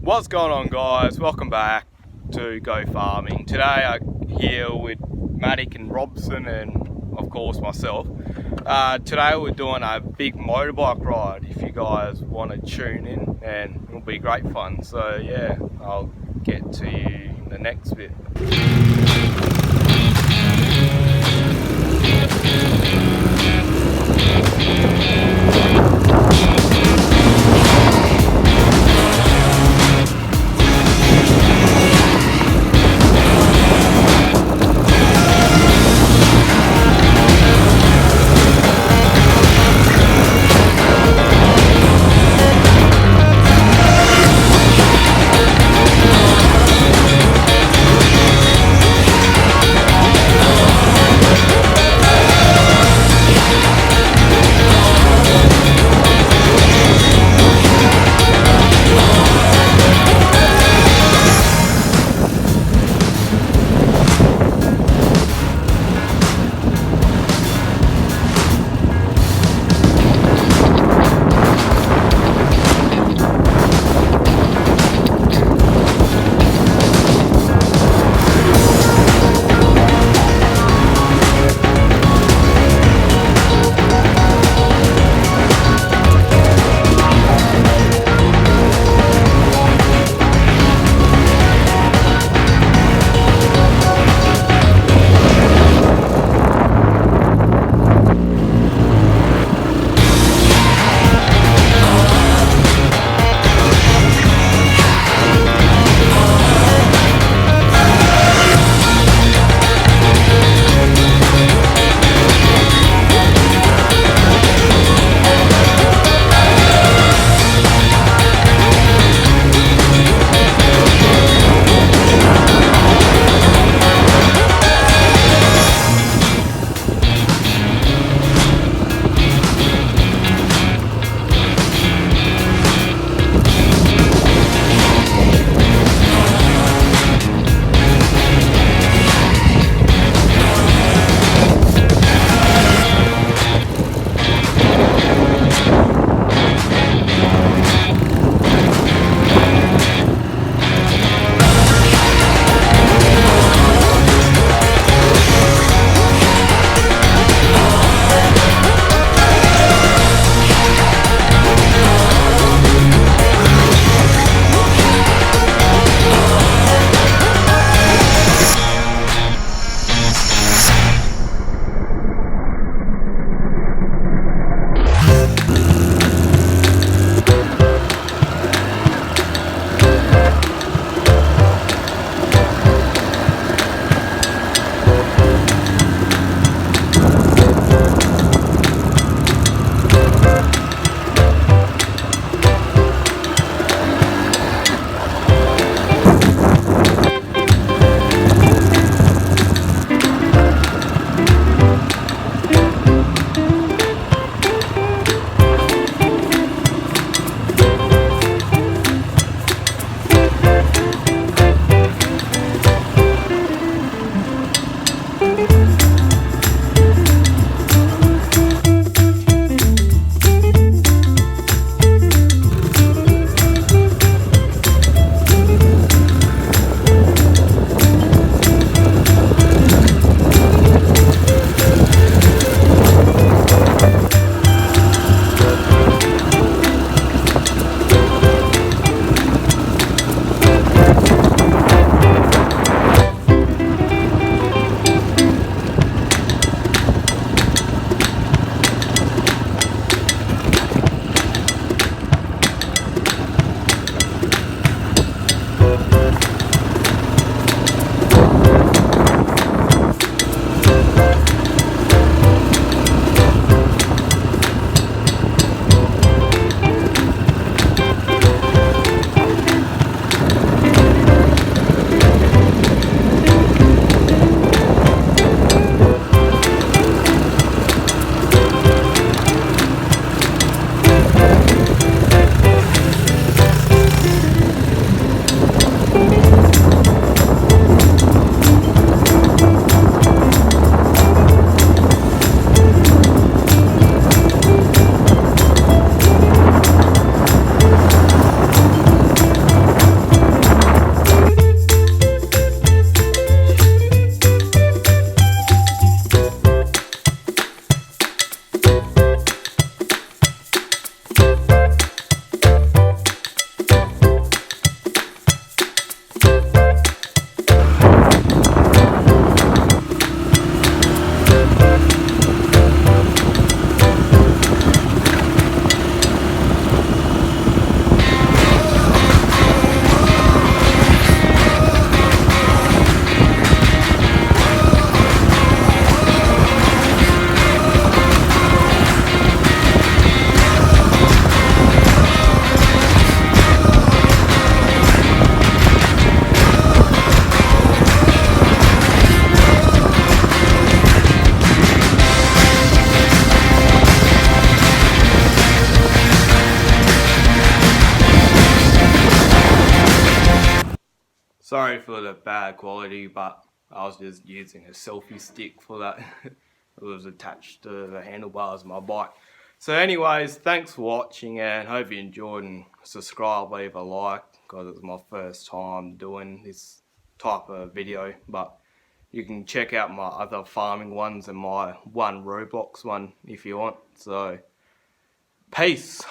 What's going on, guys? Welcome back to Go Farming. Today I'm here with Matic and Robson and of course myself. Today we're doing a big motorbike ride. If you guys want to tune in, and it'll be great fun. So yeah, I'll get to you in the next bit. Sorry for the bad quality, but I was just using a selfie stick for that. It was attached to the handlebars of my bike. So anyways, thanks for watching and hope you enjoyed, and subscribe, leave a like, because it's my first time doing this type of video. But you can check out my other farming ones and my one Roblox one if you want. So peace.